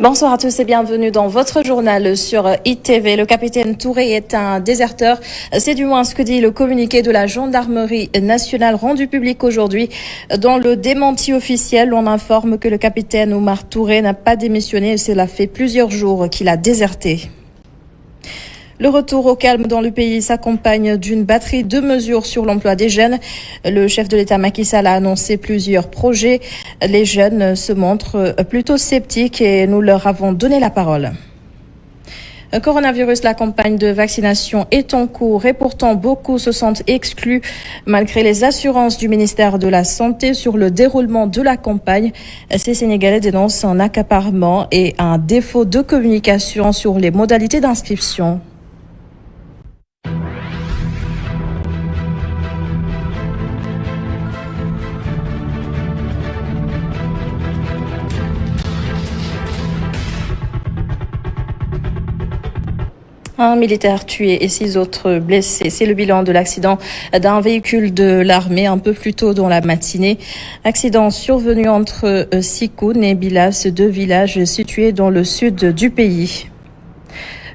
Bonsoir à tous et bienvenue dans votre journal sur ITV. Le capitaine Touré est un déserteur. C'est du moins ce que dit le communiqué de la gendarmerie nationale rendu public aujourd'hui. Dans le démenti officiel, on informe que le capitaine Oumar Touré n'a pas démissionné et cela fait plusieurs jours qu'il a déserté. Le retour au calme dans le pays s'accompagne d'une batterie de mesures sur l'emploi des jeunes. Le chef de l'État Macky Sall a annoncé plusieurs projets. Les jeunes se montrent plutôt sceptiques et nous leur avons donné la parole. Coronavirus, la campagne de vaccination est en cours et pourtant beaucoup se sentent exclus malgré les assurances du ministère de la Santé sur le déroulement de la campagne. Ces Sénégalais dénoncent un accaparement et un défaut de communication sur les modalités d'inscription. Un militaire tué et 6 autres blessés. C'est le bilan de l'accident d'un véhicule de l'armée un peu plus tôt dans la matinée. Accident survenu entre Sikoun et Bilas, deux villages situés dans le sud du pays.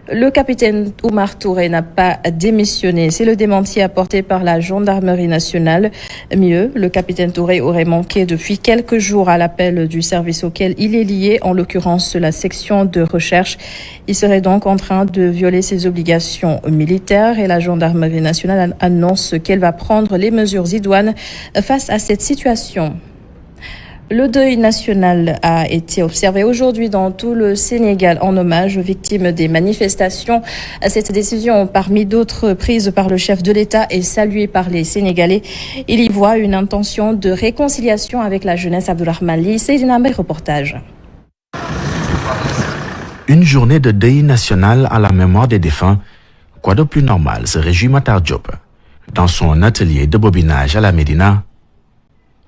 Le capitaine Oumar Touré n'a pas démissionné. C'est le démenti apporté par la gendarmerie nationale. Mieux, le capitaine Touré aurait manqué depuis quelques jours à l'appel du service auquel il est lié, en l'occurrence la section de recherche. Il serait donc en train de violer ses obligations militaires et la gendarmerie nationale annonce qu'elle va prendre les mesures idoines face à cette situation. Le deuil national a été observé aujourd'hui dans tout le Sénégal en hommage aux victimes des manifestations. Cette décision, parmi d'autres prises par le chef de l'État, est saluée par les Sénégalais. Il y voit une intention de réconciliation avec la jeunesse. Abdourahmane Ly, Seydina Mbaye, reportage. Une journée de deuil national à la mémoire des défunts. Quoi de plus normal, se réjouit Matar Diop. Dans son atelier de bobinage à la Médina,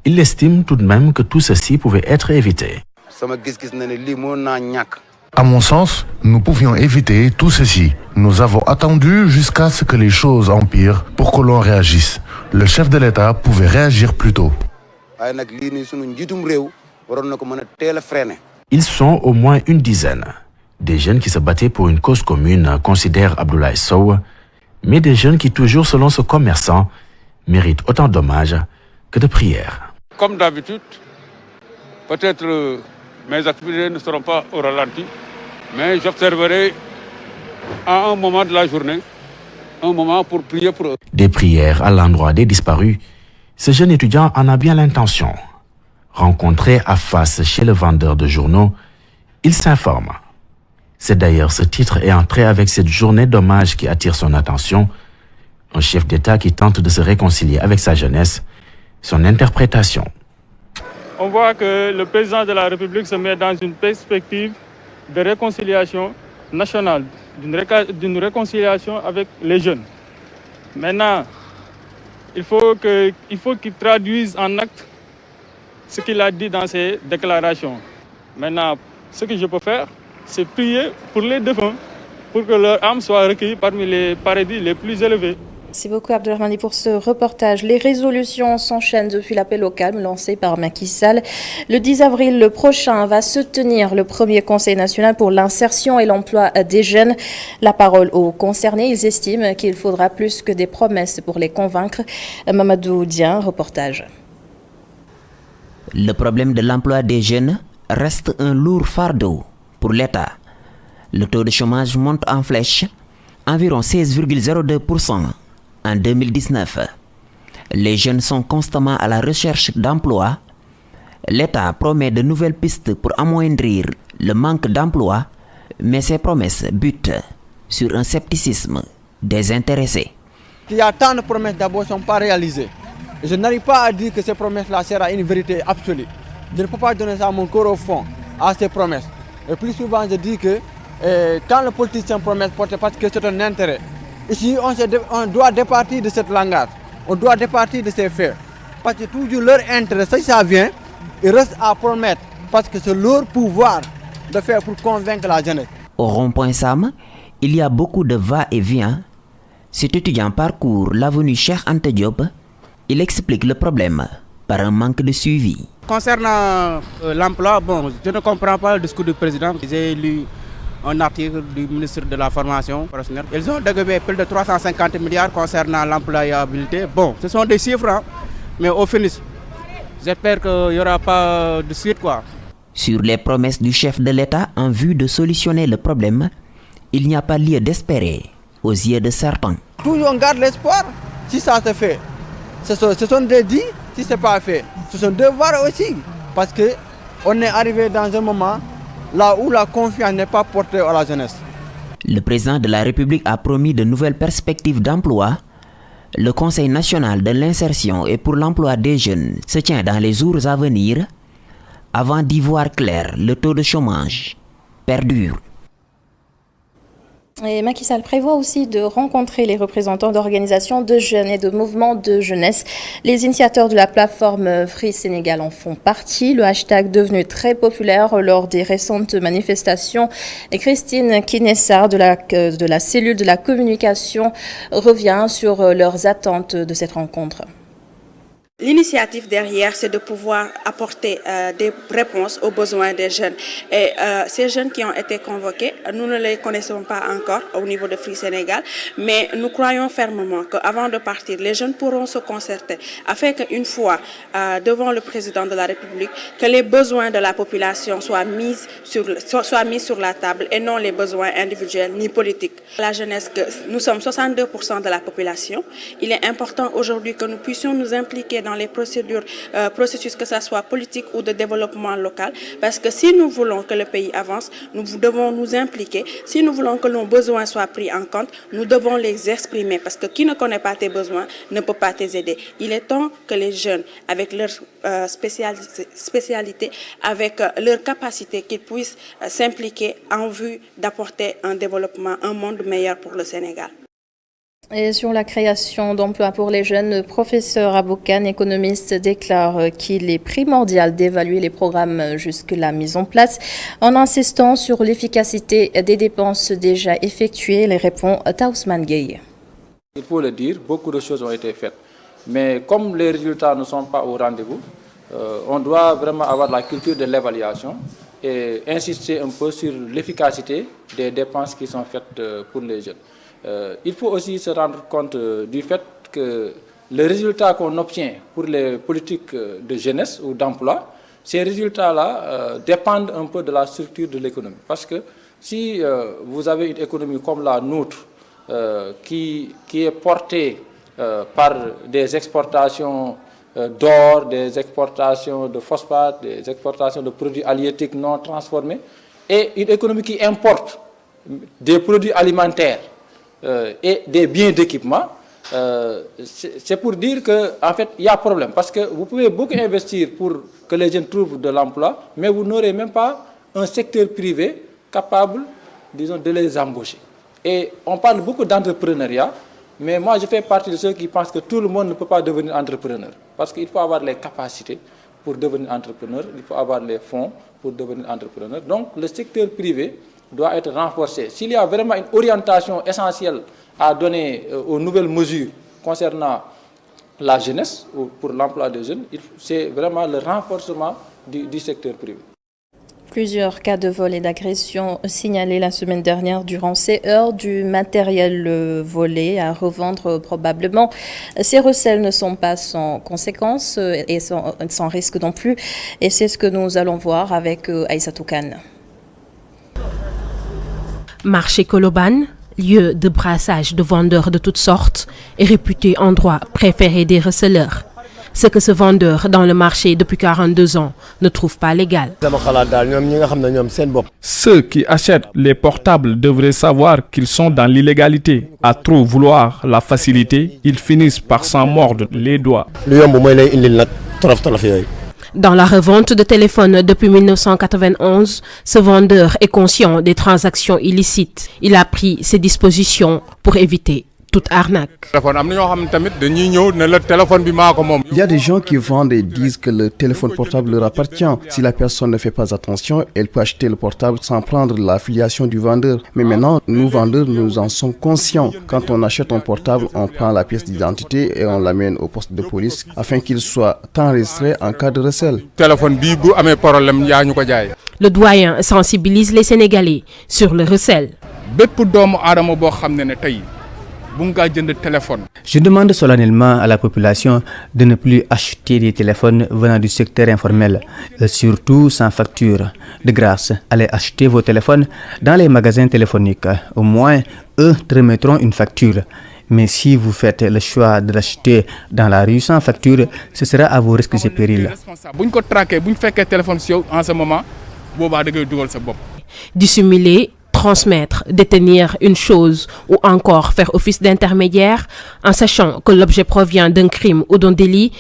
il estime tout de même que tout ceci pouvait être évité. À mon sens, nous pouvions éviter tout ceci. Nous avons attendu jusqu'à ce que les choses empirent pour que l'on réagisse. Le chef de l'État pouvait réagir plus tôt. Ils sont au moins une dizaine. Des jeunes qui se battaient pour une cause commune, considère Abdoulaye Sow, mais des jeunes qui, toujours selon ce commerçant, méritent autant d'hommages que de prières. Comme d'habitude, peut-être mes activités ne seront pas au ralenti, mais j'observerai à un moment de la journée, un moment pour prier pour eux. Des prières à l'endroit des disparus, ce jeune étudiant en a bien l'intention. Rencontré à face chez le vendeur de journaux, il s'informe. C'est d'ailleurs ce titre et entré avec cette journée d'hommage qui attire son attention. Un chef d'État qui tente de se réconcilier avec sa jeunesse. Son interprétation. On voit que le président de la République se met dans une perspective de réconciliation nationale, d'une réconciliation avec les jeunes. Maintenant, il faut qu'il traduise en acte ce qu'il a dit dans ses déclarations. Maintenant, ce que je peux faire, c'est prier pour les défunts, pour que leur âme soit recueillie parmi les paradis les plus élevés. Merci beaucoup Abdourahmane pour ce reportage. Les résolutions s'enchaînent depuis l'appel au calme lancé par Macky Sall. Le 10 avril prochain va se tenir le premier Conseil national pour l'insertion et l'emploi des jeunes. La parole aux concernés, ils estiment qu'il faudra plus que des promesses pour les convaincre. Mamadou Dien, reportage. Le problème de l'emploi des jeunes reste un lourd fardeau pour l'État. Le taux de chômage monte en flèche, environ 16,02%. En 2019, les jeunes sont constamment à la recherche d'emploi. L'État promet de nouvelles pistes pour amoindrir le manque d'emploi, mais ces promesses butent sur un scepticisme désintéressé. Il y a tant de promesses d'abord ne sont pas réalisées. Je n'arrive pas à dire que ces promesses-là seront une vérité absolue. Je ne peux pas donner ça mon corps au fond à ces promesses. Et plus souvent, je dis que quand le politicien promet, parce que c'est un intérêt. Ici, on doit départir de cette langage, on doit départir de ces faits. Parce que toujours leur intérêt, ça vient, ils restent à promettre, parce que c'est leur pouvoir de faire pour convaincre la jeunesse. Au rond-point Sam, il y a beaucoup de va-et-vient. Cet étudiant parcourt l'avenue Cheikh Anta Diop. Il explique le problème par un manque de suivi. Concernant l'emploi, bon, je ne comprends pas le discours du président. J'ai lu un article du ministre de la Formation professionnelle. Ils ont dégagé plus de 350 milliards concernant l'employabilité. Bon, ce sont des chiffres, hein, mais au finish, j'espère qu'il n'y aura pas de suite, quoi. Sur les promesses du chef de l'État en vue de solutionner le problème, il n'y a pas lieu d'espérer aux yeux de certains. Toujours on garde l'espoir si ça se fait. Ce sont des dits si ce n'est pas fait. Ce sont des devoirs aussi. Parce qu'on est arrivé dans un moment là où la confiance n'est pas portée à la jeunesse. Le président de la République a promis de nouvelles perspectives d'emploi. Le Conseil national de l'insertion et pour l'emploi des jeunes se tient dans les jours à venir. Avant d'y voir clair, le taux de chômage perdure. Et Macky Sall prévoit aussi de rencontrer les représentants d'organisations de jeunes et de mouvements de jeunesse. Les initiateurs de la plateforme Free Sénégal en font partie. Le hashtag devenu très populaire lors des récentes manifestations. Et Christine Kinessar de la cellule de la communication revient sur leurs attentes de cette rencontre. L'initiative derrière, c'est de pouvoir apporter des réponses aux besoins des jeunes. Et ces jeunes qui ont été convoqués, nous ne les connaissons pas encore au niveau de Free Sénégal, mais nous croyons fermement qu'avant de partir, les jeunes pourront se concerter afin qu'une fois devant le président de la République, que les besoins de la population soient mis sur la table et non les besoins individuels ni politiques. La jeunesse, nous sommes 62% de la population. Il est important aujourd'hui que nous puissions nous impliquer dans les processus que ce soit politique ou de développement local, parce que si nous voulons que le pays avance, nous devons nous impliquer. Si nous voulons que nos besoins soient pris en compte, nous devons les exprimer, parce que qui ne connaît pas tes besoins ne peut pas t'aider. Il est temps que les jeunes, avec leur spécialité, avec leur capacité, qu'ils puissent s'impliquer en vue d'apporter un développement, un monde meilleur pour le Sénégal. Et sur la création d'emplois pour les jeunes, le professeur Aboukan, économiste, déclare qu'il est primordial d'évaluer les programmes jusque-là mis en place en insistant sur l'efficacité des dépenses déjà effectuées. Les répond Taousman Gueye. Il faut le dire, beaucoup de choses ont été faites. Mais comme les résultats ne sont pas au rendez-vous, on doit vraiment avoir la culture de l'évaluation et insister un peu sur l'efficacité des dépenses qui sont faites pour les jeunes. Il faut aussi se rendre compte du fait que les résultats qu'on obtient pour les politiques de jeunesse ou d'emploi, ces résultats-là dépendent un peu de la structure de l'économie. Parce que si vous avez une économie comme la nôtre, qui est portée par des exportations d'or, des exportations de phosphate, des exportations de produits halieutiques non transformés, et une économie qui importe des produits alimentaires, et des biens d'équipement, c'est pour dire qu'en fait, il y a problème. Parce que vous pouvez beaucoup investir pour que les jeunes trouvent de l'emploi, mais vous n'aurez même pas un secteur privé capable, disons, de les embaucher. Et on parle beaucoup d'entrepreneuriat, mais moi je fais partie de ceux qui pensent que tout le monde ne peut pas devenir entrepreneur. Parce qu'il faut avoir les capacités pour devenir entrepreneur, il faut avoir les fonds pour devenir entrepreneur. Donc le secteur privé doit être renforcé. S'il y a vraiment une orientation essentielle à donner aux nouvelles mesures concernant la jeunesse ou pour l'emploi des jeunes, c'est vraiment le renforcement du secteur privé. Plusieurs cas de vol et d'agression signalés la semaine dernière durant ces heures, du matériel volé à revendre probablement. Ces recels ne sont pas sans conséquences et sans risque non plus. Et c'est ce que nous allons voir avec Aïssatou Kane. Marché Koloban, lieu de brassage de vendeurs de toutes sortes, est réputé endroit préféré des receleurs. Ce que ce vendeur dans le marché depuis 42 ans ne trouve pas légal. Ceux qui achètent les portables devraient savoir qu'ils sont dans l'illégalité. À trop vouloir la facilité, ils finissent par s'en mordre les doigts. Dans la revente de téléphones depuis 1991, ce vendeur est conscient des transactions illicites. Il a pris ses dispositions pour éviter toute arnaque. Il y a des gens qui vendent et disent que le téléphone portable leur appartient. Si la personne ne fait pas attention, elle peut acheter le portable sans prendre l'affiliation du vendeur. Mais maintenant, nous vendeurs, nous en sommes conscients. Quand on achète un portable, on prend la pièce d'identité et on l'amène au poste de police afin qu'il soit enregistré en cas de recel. Le doyen sensibilise les Sénégalais sur le recel. Je demande solennellement à la population de ne plus acheter des téléphones venant du secteur informel, surtout sans facture. De grâce, allez acheter vos téléphones dans les magasins téléphoniques. Au moins, eux te remettront une facture. Mais si vous faites le choix de l'acheter dans la rue sans facture, ce sera à vos risques et périls. Dissimuler, transmettre, détenir une chose ou encore faire office d'intermédiaire en sachant que l'objet provient d'un crime ou d'un délit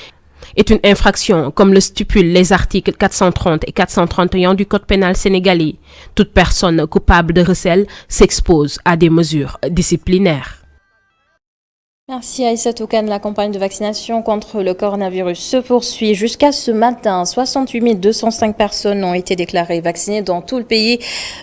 est une infraction comme le stipulent les articles 430 et 431 du Code pénal sénégalais. Toute personne coupable de recel s'expose à des mesures disciplinaires. Merci Aïssatou Kane. La campagne de vaccination contre le coronavirus se poursuit. Jusqu'à ce matin, 68 205 personnes ont été déclarées vaccinées dans tout le pays.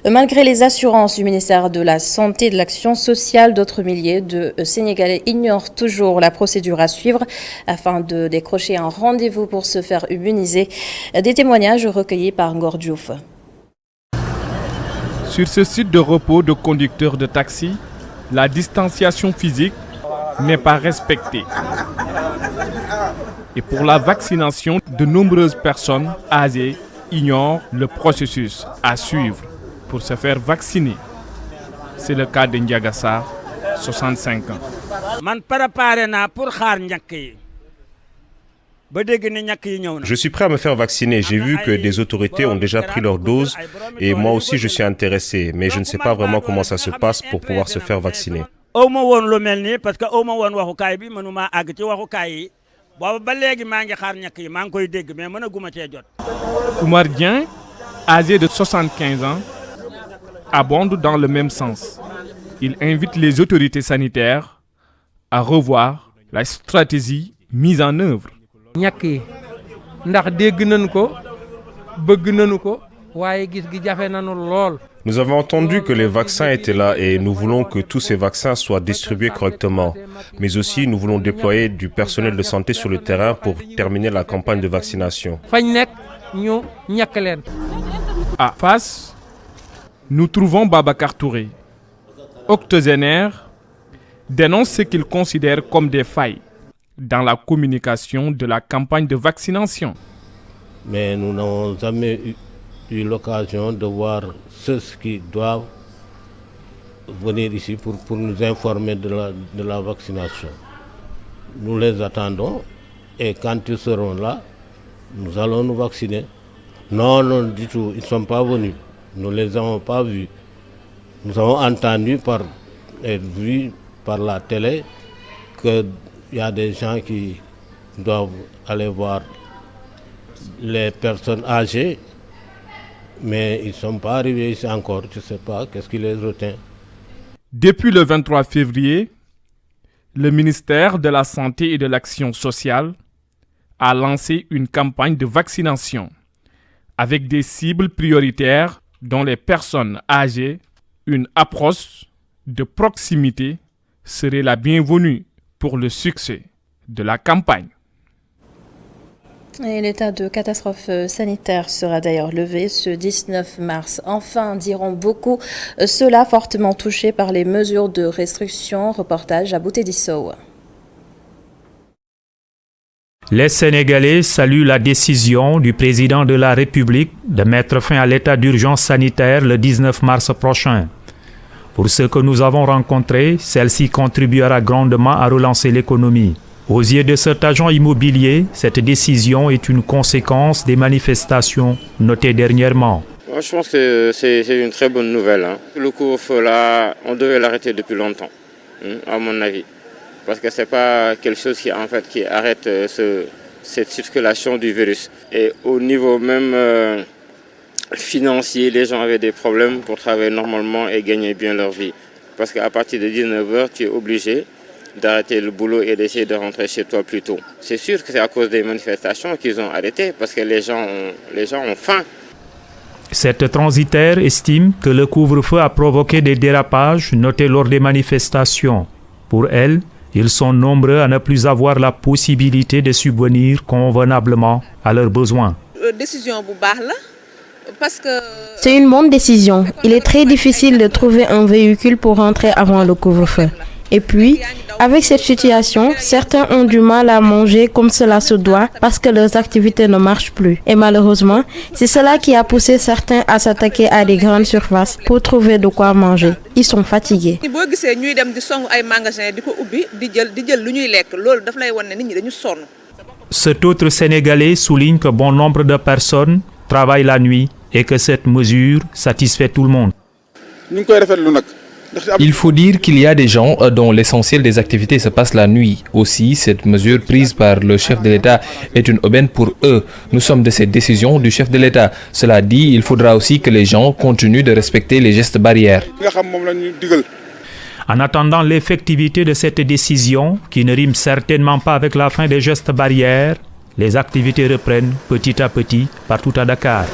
Malgré les assurances du ministère de la Santé et de l'Action sociale, d'autres milliers de Sénégalais ignorent toujours la procédure à suivre afin de décrocher un rendez-vous pour se faire immuniser. Des témoignages recueillis par Ngor Diouf. Sur ce site de repos de conducteurs de taxi, la distanciation physique n'est pas respectée. Et pour la vaccination, de nombreuses personnes âgées ignorent le processus à suivre pour se faire vacciner. C'est le cas de Ndiagassa, 65 ans. Je suis prêt à me faire vacciner. J'ai vu que des autorités ont déjà pris leur dose et moi aussi je suis intéressé. Mais je ne sais pas vraiment comment ça se passe pour pouvoir se faire vacciner. Oumar Dien, âgé de 75 ans, abonde dans le même sens. Il invite les autorités sanitaires à revoir la stratégie mise en œuvre. Nous avons entendu que les vaccins étaient là et nous voulons que tous ces vaccins soient distribués correctement. Mais aussi, nous voulons déployer du personnel de santé sur le terrain pour terminer la campagne de vaccination. À Fass, nous trouvons Babacar Touré. Octogénaire dénonce ce qu'il considère comme des failles dans la communication de la campagne de vaccination. Mais nous n'avons jamais eu l'occasion de voir ceux qui doivent venir ici pour nous informer de la vaccination. Nous les attendons et quand ils seront là, nous allons nous vacciner. Non, non, du tout, ils ne sont pas venus. Nous ne les avons pas vus. Nous avons entendu et vu par la télé qu'il y a des gens qui doivent aller voir les personnes âgées, mais ils ne sont pas arrivés ici encore. Je ne sais pas qu'est-ce qui les retient. Depuis le 23 février, le ministère de la Santé et de l'Action sociale a lancé une campagne de vaccination avec des cibles prioritaires dont les personnes âgées. Une approche de proximité serait la bienvenue pour le succès de la campagne. Et l'état de catastrophe sanitaire sera d'ailleurs levé ce 19 mars. Enfin, diront beaucoup, ceux-là fortement touchés par les mesures de restriction. Reportage à Boutedissou. Les Sénégalais saluent la décision du président de la République de mettre fin à l'état d'urgence sanitaire le 19 mars prochain. Pour ceux que nous avons rencontrés, celle-ci contribuera grandement à relancer l'économie. Aux yeux de cet agent immobilier, cette décision est une conséquence des manifestations notées dernièrement. Moi, je pense que c'est une très bonne nouvelle. Le couvre-feu là, on devait l'arrêter depuis longtemps, à mon avis. Parce que ce n'est pas quelque chose qui arrête cette circulation du virus. Et au niveau même financier, les gens avaient des problèmes pour travailler normalement et gagner bien leur vie. Parce qu'à partir de 19h, tu es obligé d'arrêter le boulot et d'essayer de rentrer chez toi plus tôt. C'est sûr que c'est à cause des manifestations qu'ils ont arrêté parce que les gens ont faim. Cette transitaire estime que le couvre-feu a provoqué des dérapages notés lors des manifestations. Pour elle, ils sont nombreux à ne plus avoir la possibilité de subvenir convenablement à leurs besoins. C'est une bonne décision. Il est très difficile de trouver un véhicule pour rentrer avant le couvre-feu. Et puis, avec cette situation, certains ont du mal à manger comme cela se doit parce que leurs activités ne marchent plus. Et malheureusement, c'est cela qui a poussé certains à s'attaquer à des grandes surfaces pour trouver de quoi manger. Ils sont fatigués. Cet autre Sénégalais souligne que bon nombre de personnes travaillent la nuit et que cette mesure satisfait tout le monde. Il faut dire qu'il y a des gens dont l'essentiel des activités se passe la nuit. Aussi, cette mesure prise par le chef de l'État est une aubaine pour eux. Nous sommes de cette décision du chef de l'État. Cela dit, il faudra aussi que les gens continuent de respecter les gestes barrières. En attendant l'effectivité de cette décision, qui ne rime certainement pas avec la fin des gestes barrières, les activités reprennent petit à petit partout à Dakar.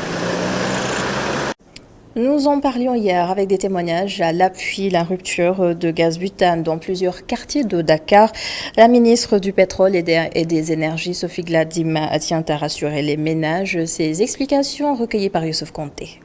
Nous en parlions hier avec des témoignages à l'appui la rupture de gaz butane dans plusieurs quartiers de Dakar. La ministre du Pétrole et des Énergies, Sophie Gladima, tient à rassurer les ménages. Ces explications recueillies par Youssouf Konté.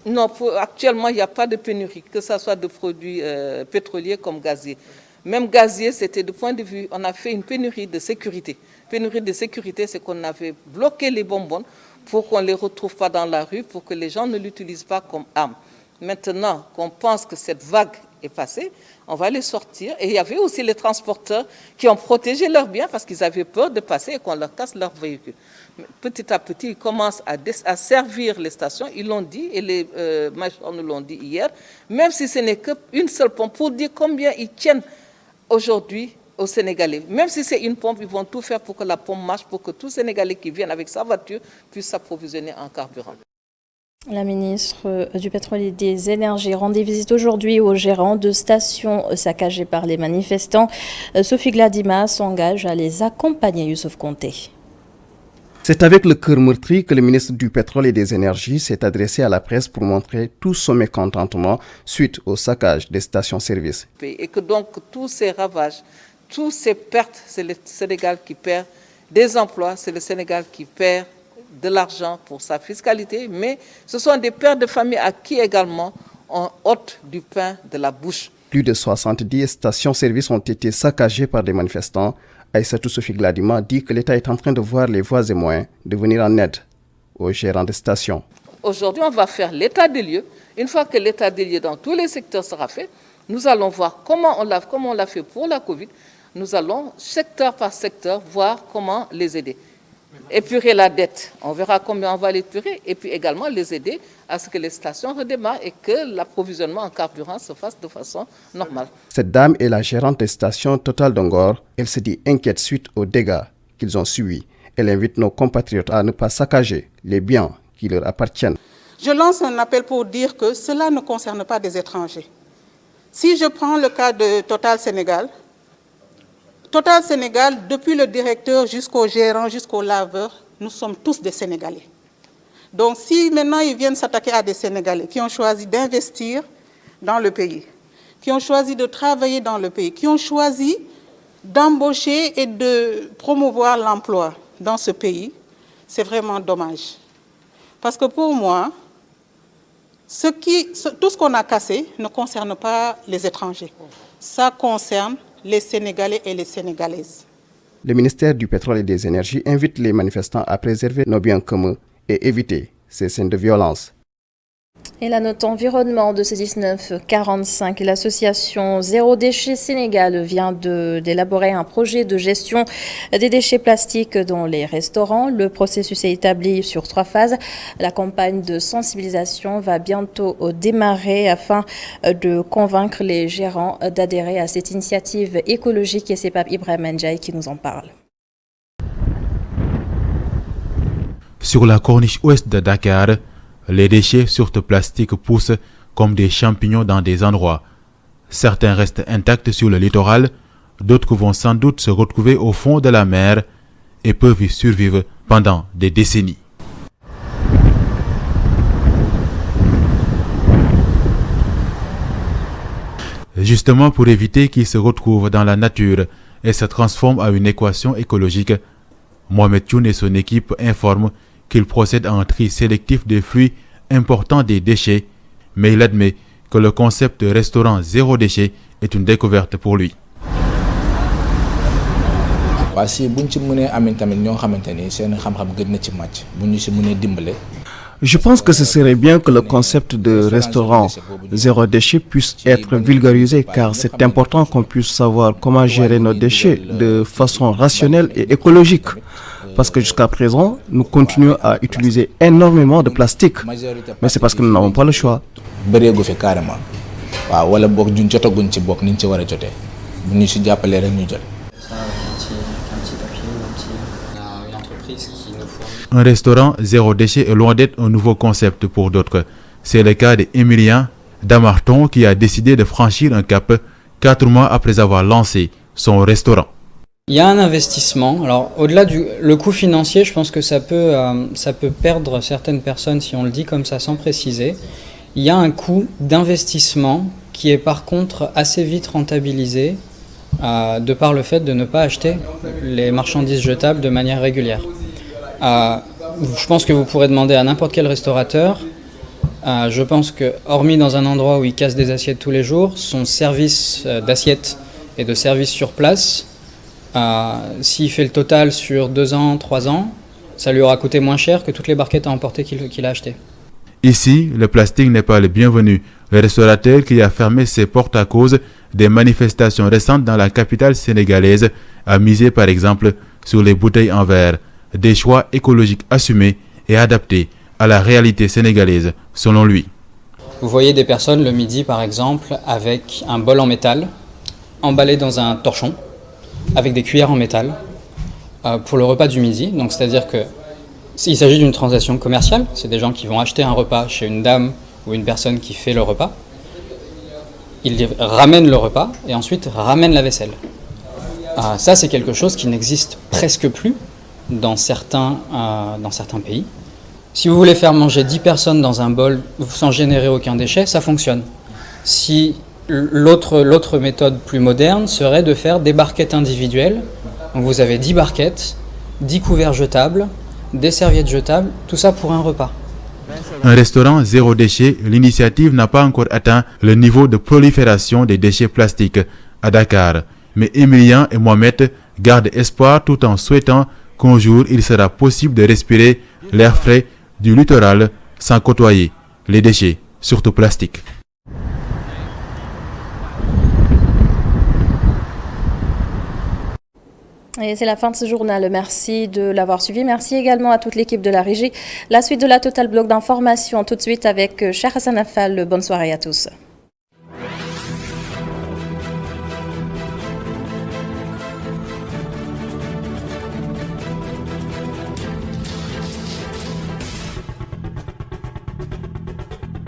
Non, actuellement, il n'y a pas de pénurie, que ce soit de produits pétroliers comme gaziers. Même gazier, c'était du point de vue, on a fait une pénurie de sécurité. Pénurie de sécurité, c'est qu'on avait bloqué les bonbonnes pour qu'on ne les retrouve pas dans la rue, pour que les gens ne l'utilisent pas comme arme. Maintenant qu'on pense que cette vague est passée, on va les sortir. Et il y avait aussi les transporteurs qui ont protégé leurs biens parce qu'ils avaient peur de passer et qu'on leur casse leur véhicule. Petit à petit, ils commencent à servir les stations, ils l'ont dit, et les magistrats nous l'ont dit hier, même si ce n'est qu'une seule pompe, pour dire combien ils tiennent aujourd'hui aux Sénégalais. Même si c'est une pompe, ils vont tout faire pour que la pompe marche, pour que tout Sénégalais qui vienne avec sa voiture puisse s'approvisionner en carburant. La ministre du Pétrole et des Énergies rendait visite aujourd'hui aux gérants de stations saccagées par les manifestants. Sophie Gladima s'engage à les accompagner, Youssouf Konté. C'est avec le cœur meurtri que le ministre du Pétrole et des Énergies s'est adressé à la presse pour montrer tout son mécontentement suite au saccage des stations-service. Et que donc tous ces ravages, toutes ces pertes, c'est le Sénégal qui perd des emplois, c'est le Sénégal qui perd de l'argent pour sa fiscalité, mais ce sont des pères de famille à qui également on ôte du pain de la bouche. Plus de 70 stations-service ont été saccagées par des manifestants. Aïssatou Sophie Gladima dit que l'État est en train de voir les voies et moyens de venir en aide aux gérants des stations. Aujourd'hui, on va faire l'état des lieux. Une fois que l'état des lieux dans tous les secteurs sera fait, nous allons voir comment on l'a fait pour la Covid. Nous allons, secteur par secteur, voir comment les aider. Épurer la dette, on verra combien on va l'épurer, et puis également les aider à ce que les stations redémarrent et que l'approvisionnement en carburant se fasse de façon normale. Cette dame est la gérante des stations Total d'Ongor. Elle se dit inquiète suite aux dégâts qu'ils ont subis. Elle invite nos compatriotes à ne pas saccager les biens qui leur appartiennent. Je lance un appel pour dire que cela ne concerne pas des étrangers. Si je prends le cas de Total Sénégal, depuis le directeur jusqu'au gérant, jusqu'au laveur, nous sommes tous des Sénégalais. Donc si maintenant ils viennent s'attaquer à des Sénégalais qui ont choisi d'investir dans le pays, qui ont choisi de travailler dans le pays, qui ont choisi d'embaucher et de promouvoir l'emploi dans ce pays, c'est vraiment dommage. Parce que pour moi, tout ce qu'on a cassé ne concerne pas les étrangers. Ça concerne les Sénégalais et les Sénégalaises. Le ministère du Pétrole et des Énergies invite les manifestants à préserver nos biens communs et éviter ces scènes de violence. Et la note environnement de ce 1945, l'association Zéro Déchet Sénégal vient d'élaborer un projet de gestion des déchets plastiques dans les restaurants. Le processus est établi sur 3 phases. La campagne de sensibilisation va bientôt démarrer afin de convaincre les gérants d'adhérer à cette initiative écologique. Et c'est Pape Ibrahim Ndiaye qui nous en parle. Sur la corniche ouest de Dakar, les déchets, surtout plastiques, poussent comme des champignons dans des endroits. Certains restent intacts sur le littoral, d'autres vont sans doute se retrouver au fond de la mer et peuvent y survivre pendant des décennies. Justement pour éviter qu'ils se retrouvent dans la nature et se transforment en une équation écologique, Mohamed Thioune et son équipe informent qu'il procède à un tri sélectif des flux importants des déchets, mais il admet que le concept de restaurant zéro déchet est une découverte pour lui. Je pense que ce serait bien que le concept de restaurant zéro déchet puisse être vulgarisé car c'est important qu'on puisse savoir comment gérer nos déchets de façon rationnelle et écologique. Parce que jusqu'à présent, nous continuons à utiliser énormément de plastique. Mais c'est parce que nous n'avons pas le choix. Un restaurant zéro déchet est loin d'être un nouveau concept pour d'autres. C'est le cas d'Emilien Damarton qui a décidé de franchir un cap 4 mois après avoir lancé son restaurant. Il y a un investissement. Alors, au-delà du coût financier, je pense que ça peut perdre certaines personnes si on le dit comme ça sans préciser. Il y a un coût d'investissement qui est par contre assez vite rentabilisé de par le fait de ne pas acheter les marchandises jetables de manière régulière. Je pense que vous pourrez demander à n'importe quel restaurateur. Je pense que, hormis dans un endroit où il casse des assiettes tous les jours, son service d'assiettes et de service sur place, s'il fait le total sur 2 ans, 3 ans, ça lui aura coûté moins cher que toutes les barquettes à emporter qu'il a achetées. Ici, le plastique n'est pas le bienvenu. Le restaurateur qui a fermé ses portes à cause des manifestations récentes dans la capitale sénégalaise a misé par exemple sur les bouteilles en verre, des choix écologiques assumés et adaptés à la réalité sénégalaise, selon lui. Vous voyez des personnes le midi par exemple avec un bol en métal, emballé dans un torchon, avec des cuillères en métal, pour le repas du midi. Donc c'est-à-dire qu'il s'agit d'une transaction commerciale, c'est des gens qui vont acheter un repas chez une dame ou une personne qui fait le repas. Ils ramènent le repas et ensuite ramènent la vaisselle. Ça c'est quelque chose qui n'existe presque plus dans certains pays. Si vous voulez faire manger 10 personnes dans un bol sans générer aucun déchet, ça fonctionne. Si l'autre méthode plus moderne serait de faire des barquettes individuelles. Donc vous avez 10 barquettes, 10 couverts jetables, des serviettes jetables, tout ça pour un repas. Un restaurant zéro déchet, l'initiative n'a pas encore atteint le niveau de prolifération des déchets plastiques à Dakar. Mais Emilien et Mohamed gardent espoir tout en souhaitant qu'un jour il sera possible de respirer l'air frais du littoral sans côtoyer les déchets, surtout plastiques. Et c'est la fin de ce journal. Merci de l'avoir suivi. Merci également à toute l'équipe de la régie. La suite de la Total Bloc d'information tout de suite avec Cheikh Hassan Affal. Bonne soirée à tous.